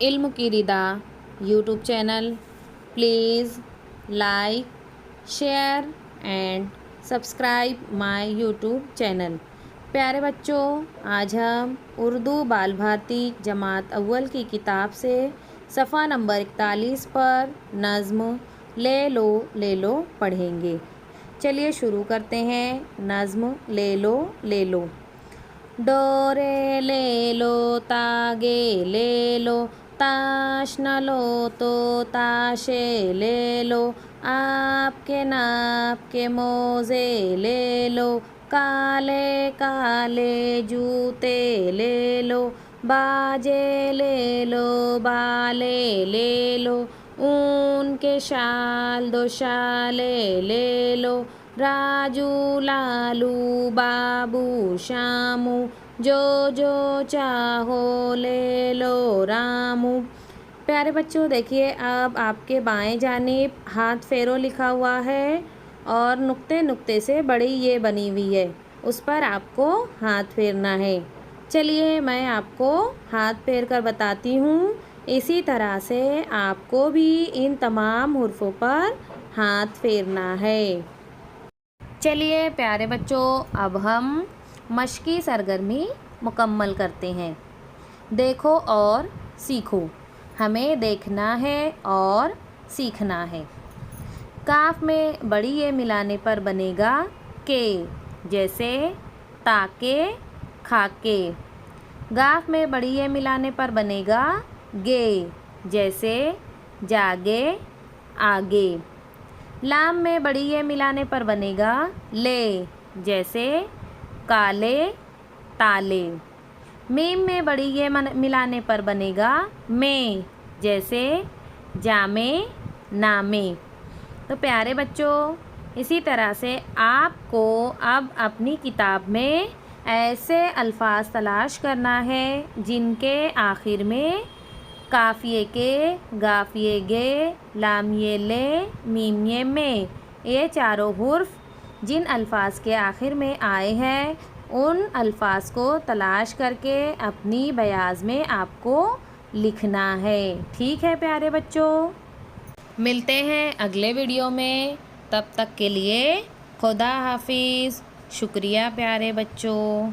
इल्म की रिदा YouTube channel. Please like, share and subscribe my YouTube channel. प्यारे बच्चों, आज हम उर्दू बाल भारती जमात अव्वल की किताब से सफ़ा नंबर 41 पर नज़्म ले लो पढ़ेंगे। चलिए शुरू करते हैं। नज़्म ले लो। डोरे ले लो, तागे ले लो, ताश न लो तो ताशे ले लो, आपके नाप के मोज़े ले लो, काले काले जूते ले लो, बाजे ले लो, बाले ले लो, ऊन के शाल दो शाले ले लो, राजू लालू बाबू शामू, जो जो चाहो ले लो रामू। प्यारे बच्चों, देखिए अब आपके बाएं जानिब हाथ फेरो लिखा हुआ है और नुक्ते नुक्ते से बड़ी ये बनी हुई है, उस पर आपको हाथ फेरना है। चलिए मैं आपको हाथ फेर कर बताती हूँ। इसी तरह से आपको भी इन तमाम हुर्फों पर हाथ फेरना है। चलिए प्यारे बच्चों, अब हम मश्की सरगर्मी मुकम्मल करते हैं। देखो और सीखो। हमें देखना है और सीखना है। काफ में बड़ी ये मिलाने पर बनेगा के, जैसे ताके, खाके। गाफ में बड़ी ये मिलाने पर बनेगा गे, जैसे जागे, आगे। लाम में बड़ी ये मिलाने पर बनेगा ले, जैसे काले, ताले। मीम में बड़ी ये मिलाने पर बनेगा में, जैसे जामे, नामे। तो प्यारे बच्चों, इसी तरह से आपको अब अपनी किताब में ऐसे अल्फाज तलाश करना है जिनके आखिर में काफ़िए के, गाफिए गे, लामिए ले, मीमिए में, ये चारों हुर्फ जिन अल्फाज के आखिर में आए हैं उन अल्फाज को तलाश करके अपनी बयाज़ में आपको लिखना है। ठीक है प्यारे बच्चों, मिलते हैं अगले वीडियो में। तब तक के लिए खुदा हाफिज़। शुक्रिया प्यारे बच्चों।